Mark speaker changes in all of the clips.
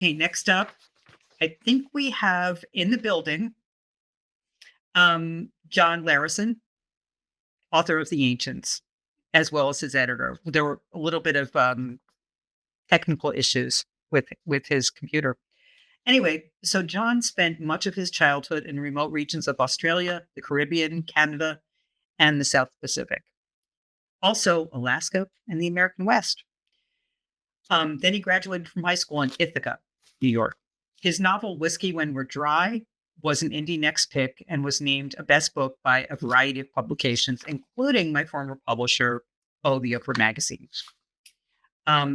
Speaker 1: Okay, next up, I think we have in the building John Larison, author of The Ancients, as well as his editor. There were a little bit of technical issues with his computer. Anyway, so John spent much of his childhood in remote regions of Australia, the Caribbean, Canada, and the South Pacific. Also, Alaska and the American West. Then he graduated from high school in Ithaca, New York. His novel, Whiskey When We're Dry, was an Indie Next pick and was named a best book by a variety of publications, including my former publisher, The Oprah Magazine.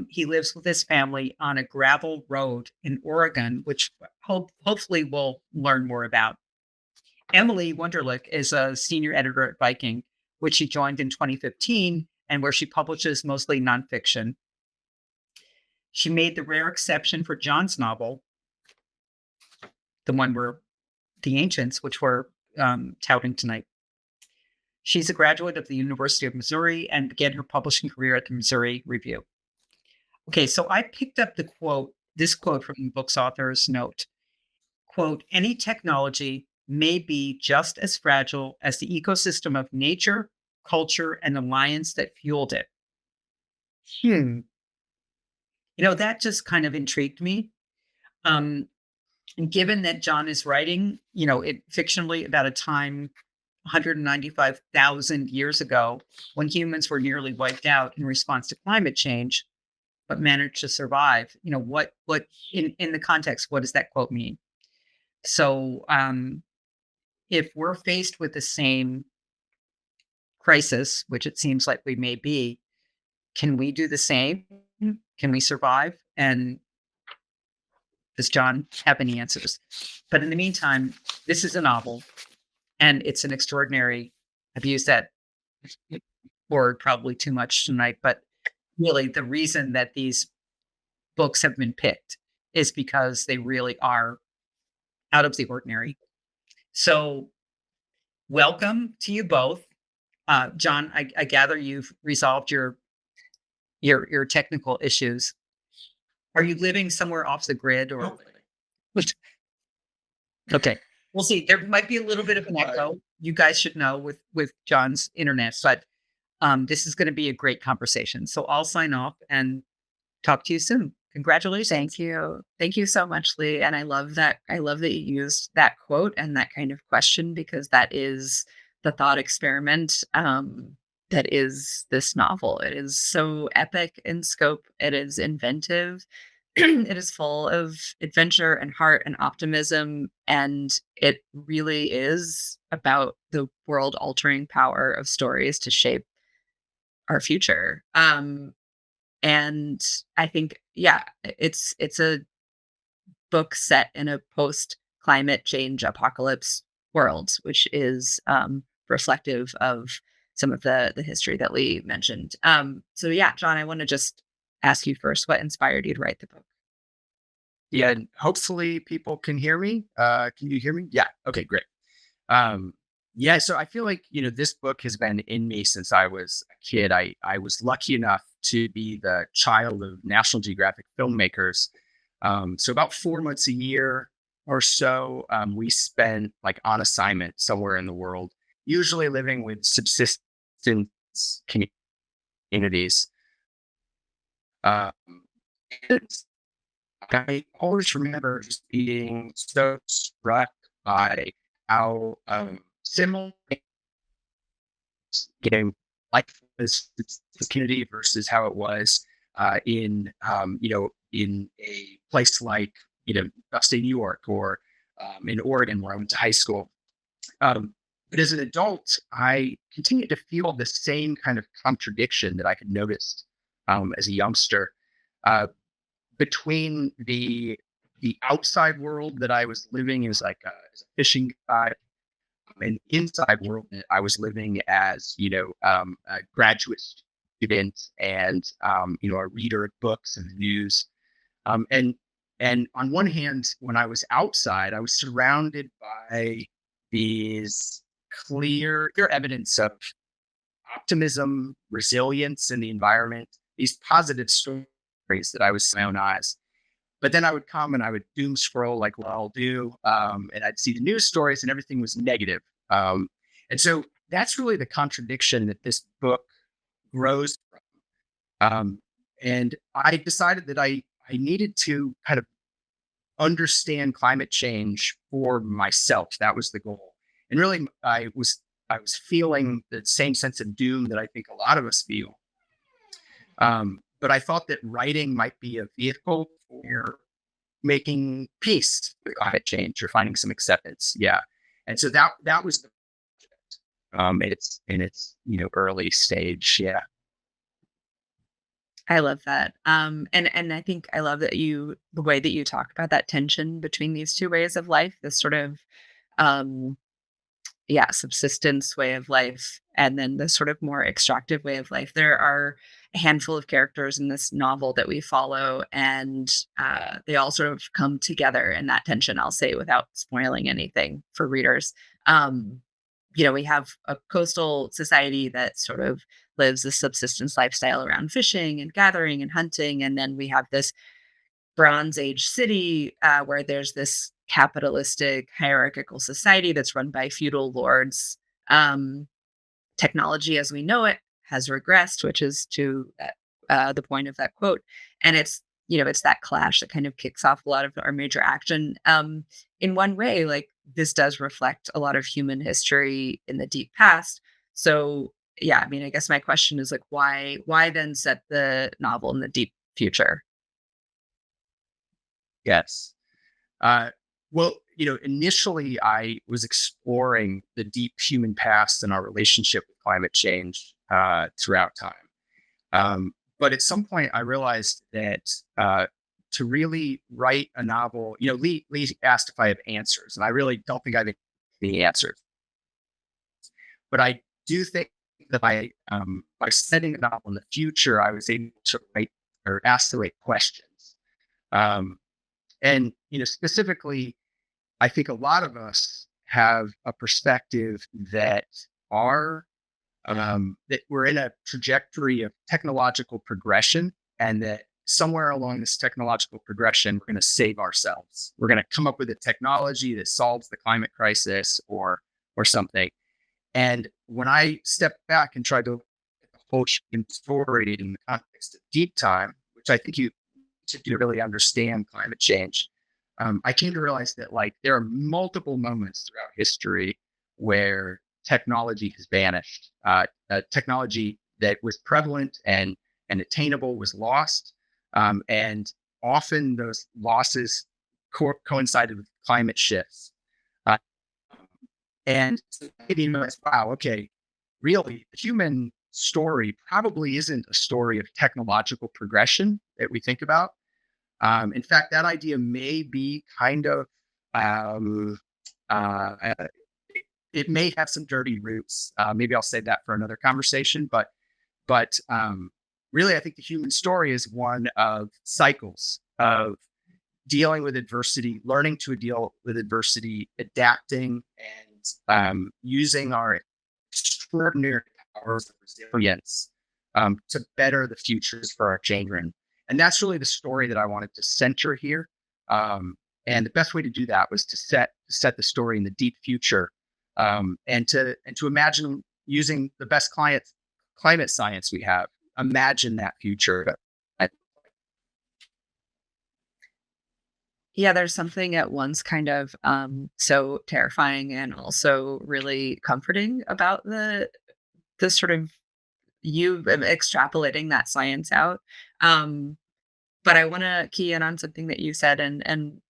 Speaker 1: He lives with his family on a gravel road in Oregon, which hopefully we'll learn more about. Emily Wunderlich is a senior editor at Viking, which she joined in 2015 and where she publishes mostly nonfiction. She made the rare exception for John's novel, the one where The Ancients, which we're touting tonight. She's a graduate of the University of Missouri and began her publishing career at the Missouri Review. Okay, so I picked up this quote from the book's author's note. Quote, any technology may be just as fragile as the ecosystem of nature, culture, and alliance that fueled it. That just kind of intrigued me. And given that John is writing, fictionally about a time 195,000 years ago when humans were nearly wiped out in response to climate change, but managed to survive, what in the context, what does that quote mean? So if we're faced with the same crisis, which it seems like we may be, can we do the same? Can we survive? And does John have any answers? But in the meantime, this is a novel, and it's an extraordinary, I've used that word probably too much tonight, but really the reason that these books have been picked is because they really are out of the ordinary. So welcome to you both. John, I gather you've resolved your technical issues. Are you living somewhere off the grid or? Okay. We'll see. There might be a little bit of an echo. You guys should know with John's internet, but this is going to be a great conversation. So I'll sign off and talk to you soon. Congratulations.
Speaker 2: Thank you. Thank you so much, Leigh. And I love that. I love that you used that quote and that kind of question, because that is the thought experiment that is this novel. It is so epic in scope. It is inventive. It is full of adventure and heart and optimism. And it really is about the world altering power of stories to shape our future. And I think, it's a book set in a post climate change apocalypse world, which is reflective of some of the history that Leigh mentioned. So John, I want to just ask you first, what inspired you to write the book?
Speaker 3: Yeah, and hopefully people can hear me. Can you hear me? Yeah. Okay, great. So I feel like, this book has been in me since I was a kid. I was lucky enough to be the child of National Geographic filmmakers. So about 4 months a year or so, we spent like on assignment somewhere in the world, usually living with subsistence communities. I always remember just being so struck by how similar life is the community versus how it was in a place like upstate New York or in Oregon where I went to high school. But as an adult, I continued to feel the same kind of contradiction that I had noticed as a youngster between the outside world that I was living as like as a fishing guy, and inside world that I was living as a graduate student and a reader of books and news. And on one hand, when I was outside, I was surrounded by these clear evidence of optimism, resilience in the environment, these positive stories that I was seeing in my own eyes. But then I would come and I would doom scroll like we all do, and I'd see the news stories and everything was negative. And so that's really the contradiction that this book grows from. And I decided that I needed to kind of understand climate change for myself. That was the goal. And really, I was feeling the same sense of doom that I think a lot of us feel. But I thought that writing might be a vehicle for making peace with climate change or finding some acceptance. Yeah. And so that was the in its early stage. Yeah.
Speaker 2: I love that. And I think I love that the way that you talk about that tension between these two ways of life, this sort of um yeah, subsistence way of life and then the sort of more extractive way of life. There are a handful of characters in this novel that we follow, and they all sort of come together in that tension, I'll say, without spoiling anything for readers. Um, we have a coastal society that sort of lives a subsistence lifestyle around fishing and gathering and hunting. And then we have this Bronze Age city where there's this capitalistic hierarchical society that's run by feudal lords. Um, Technology as we know it has regressed, which is to the point of that quote. And it's that clash that kind of kicks off a lot of our major action. In one way, like this does reflect a lot of human history in the deep past. So yeah, I mean, I guess my question is like, why then set the novel in the deep future?
Speaker 3: Yes. Uh, well, initially I was exploring the deep human past and our relationship with climate change throughout time. But at some point, I realized that to really write a novel, Lee asked if I have answers, and I really don't think I have the answers. But I do think that by setting a novel in the future, I was able to write or ask the right questions. Um, and specifically, I think a lot of us have a perspective that our that we're in a trajectory of technological progression, and that somewhere along this technological progression, we're going to save ourselves. We're going to come up with a technology that solves the climate crisis or something. And when I stepped back and tried to look at the whole human story in the context of deep time, which I think you to do to really understand climate change, I came to realize that there are multiple moments throughout history where technology has vanished. Technology that was prevalent and attainable was lost, and often those losses coincided with climate shifts. Uh, and so maybe realize, wow, okay, really, the human story probably isn't a story of technological progression that we think about. In fact, that idea may be kind of, um, uh, it may have some dirty roots. Maybe I'll save that for another conversation. But really, I think the human story is one of cycles of dealing with adversity, learning to deal with adversity, adapting, and using our extraordinary powers of resilience to better the futures for our children. And that's really the story that I wanted to center here. And the best way to do that was to set the story in the deep future, and to imagine using the best climate science we have. Imagine that future.
Speaker 2: Yeah, there's something at once kind of so terrifying and also really comforting about the sort of you extrapolating that science out. Um, but I want to key in on something that you said and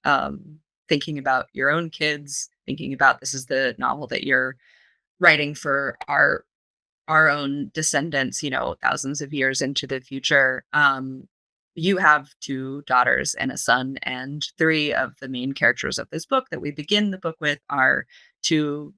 Speaker 2: thinking about your own kids, thinking about this is the novel that you're writing for our own descendants, thousands of years into the future. You have two daughters and a son, and three of the main characters of this book that we begin the book with are two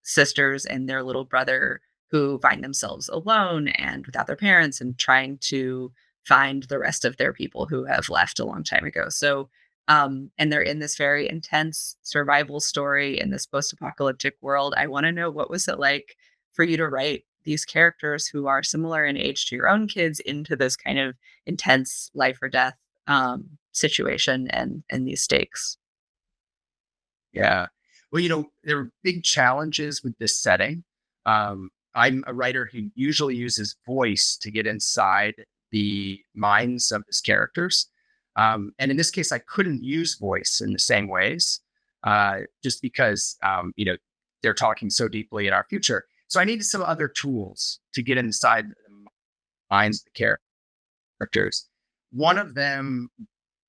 Speaker 2: sisters and their little brother who find themselves alone and without their parents and trying to find the rest of their people who have left a long time ago. So, and they're in this very intense survival story in this post-apocalyptic world. I want to know, what was it like for you to write these characters who are similar in age to your own kids into this kind of intense life or death situation and these stakes.
Speaker 3: Yeah. Well, there are big challenges with this setting. I'm a writer who usually uses voice to get inside the minds of his characters. And in this case, I couldn't use voice in the same ways, just because, they're talking so deeply in our future. So I needed some other tools to get inside the minds of the characters. One of them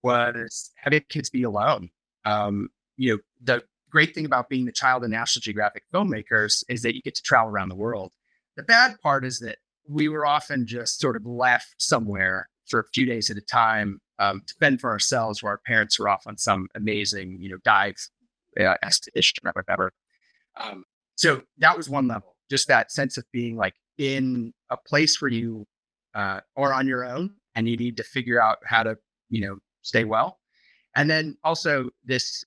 Speaker 3: was having kids be alone. The great thing about being the child of National Geographic filmmakers is that you get to travel around the world. The bad part is that we were often just sort of left somewhere for a few days at a time, to fend for ourselves, where our parents were off on some amazing, dive expedition or whatever. So that was one level, just that sense of being like in a place where you are on your own and you need to figure out how to, stay well. And then also this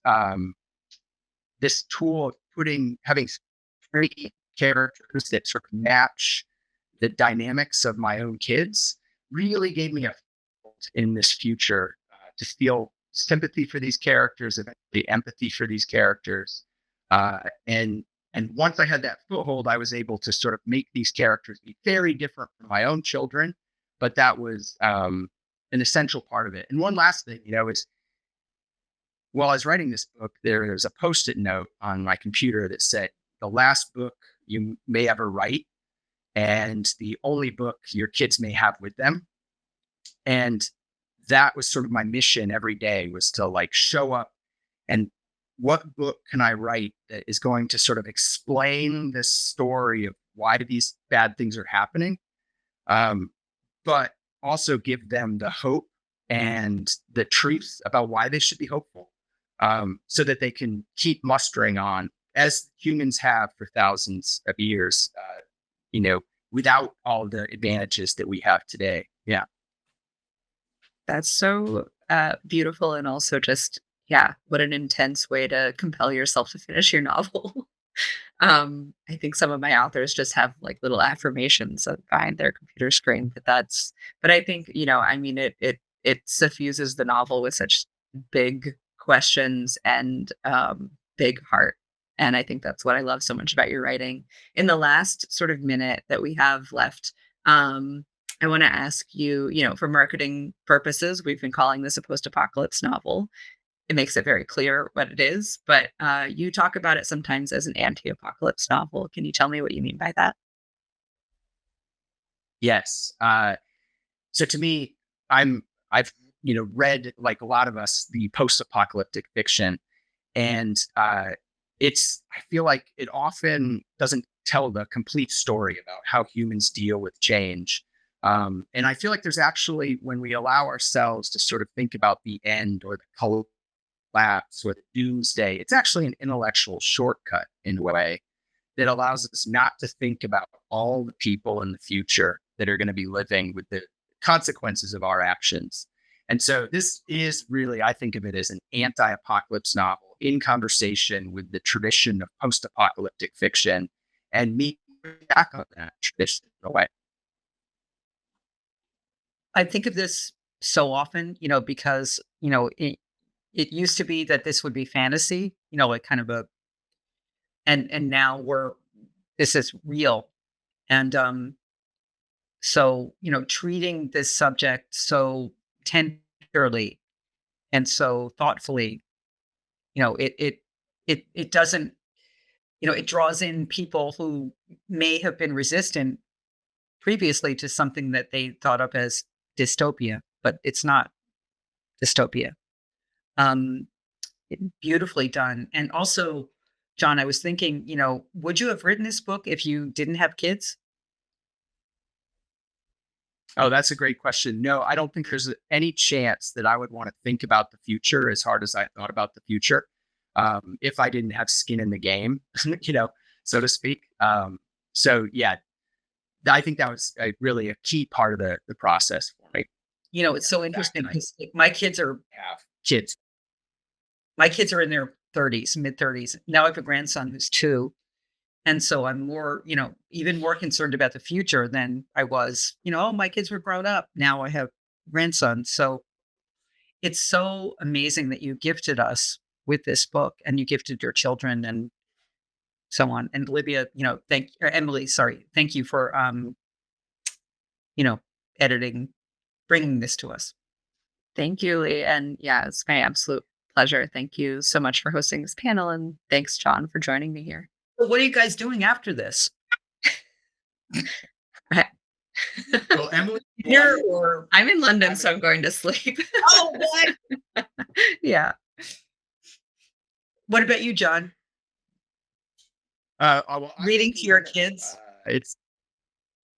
Speaker 3: tool of having three characters that sort of match the dynamics of my own kids really gave me a foothold in this future, to feel sympathy for these characters, eventually empathy for these characters. And once I had that foothold, I was able to sort of make these characters be very different from my own children. But that was an essential part of it. And one last thing, is while I was writing this book, there was a Post-it note on my computer that said, "The last book you may ever write, and the only book your kids may have with them." And that was sort of my mission every day, was to like show up and what book can I write that is going to sort of explain this story of why these bad things are happening, but also give them the hope and the truth about why they should be hopeful, so that they can keep mustering on as humans have for thousands of years, without all the advantages that we have today. Yeah.
Speaker 2: That's so beautiful, and also just, yeah, what an intense way to compel yourself to finish your novel. I think some of my authors just have like little affirmations behind their computer screen, but I think, I mean, it suffuses the novel with such big questions and big heart. And I think that's what I love so much about your writing. In the last sort of minute that we have left, I want to ask you, for marketing purposes, we've been calling this a post-apocalypse novel. It makes it very clear what it is, but you talk about it sometimes as an anti-apocalypse novel. Can you tell me what you mean by that?
Speaker 3: Yes. So to me, I've read, like a lot of us, the post-apocalyptic fiction, and I feel like it often doesn't tell the complete story about how humans deal with change. And I feel like there's actually, when we allow ourselves to sort of think about the end or the collapse or the doomsday, it's actually an intellectual shortcut in a way that allows us not to think about all the people in the future that are going to be living with the consequences of our actions. And so this is really, I think of it as an anti-apocalypse novel in conversation with the tradition of post-apocalyptic fiction, and me back on that tradition in a way.
Speaker 1: I think of this so often, because, it used to be that this would be fantasy, like kind of and now this is real. And so, treating this subject so tenderly and so thoughtfully, it doesn't, it draws in people who may have been resistant previously to something that they thought of as dystopia, but it's not dystopia. Um, Beautifully done. And also, John, I was thinking, would you have written this book if you didn't have kids?
Speaker 3: Oh, that's a great question. No, I don't think there's any chance that I would want to think about the future as hard as I thought about the future, if I didn't have skin in the game, so to speak. So yeah, I think that was really a key part of the process for me.
Speaker 1: It's so interesting because my kids are
Speaker 3: Have kids.
Speaker 1: in their 30s, mid 30s. Now I have a grandson who's 2. And so I'm more, even more concerned about the future than I was, oh, my kids were grown up. Now I have grandsons. So it's so amazing that you gifted us with this book and you gifted your children and so on. And Olivia, Emily, sorry, thank you for, you know, editing, bringing this to us.
Speaker 2: Thank you, Lee. And yeah, it's my absolute pleasure. Thank you so much for hosting this panel. And thanks, John, for joining me here.
Speaker 1: So what are you guys doing after this?
Speaker 3: Well, Emily,
Speaker 1: Here or
Speaker 2: I'm in London, so I'm going to sleep.
Speaker 1: oh, what?
Speaker 2: Yeah.
Speaker 1: What about you, John?
Speaker 3: well, I'm
Speaker 1: Reading to
Speaker 3: making
Speaker 1: your
Speaker 3: dinner.
Speaker 1: kids?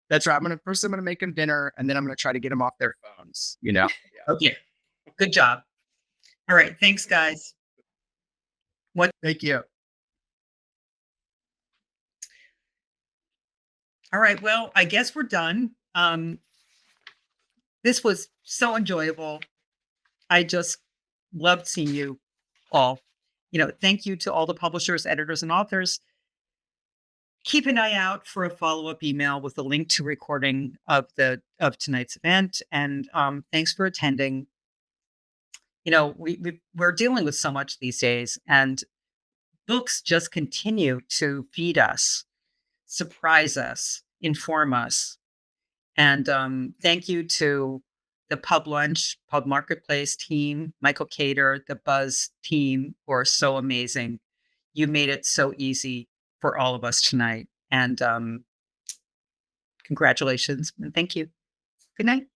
Speaker 3: That's right. I'm gonna make them dinner, and then I'm gonna try to get them off their phones. Yeah.
Speaker 1: Okay. Good job. All right. Thanks, guys.
Speaker 3: Thank you.
Speaker 1: All right. Well, I guess we're done. This was so enjoyable. I just loved seeing you all. Thank you to all the publishers, editors, and authors. Keep an eye out for a follow-up email with a link to recording of tonight's event. And thanks for attending. We're dealing with so much these days, and books just continue to feed us, surprise us, inform us. And thank you to the Pub Lunch, Pub Marketplace team, Michael Cater, the Buzz team, who are so amazing. You made it so easy for all of us tonight. And congratulations and thank you. Good night.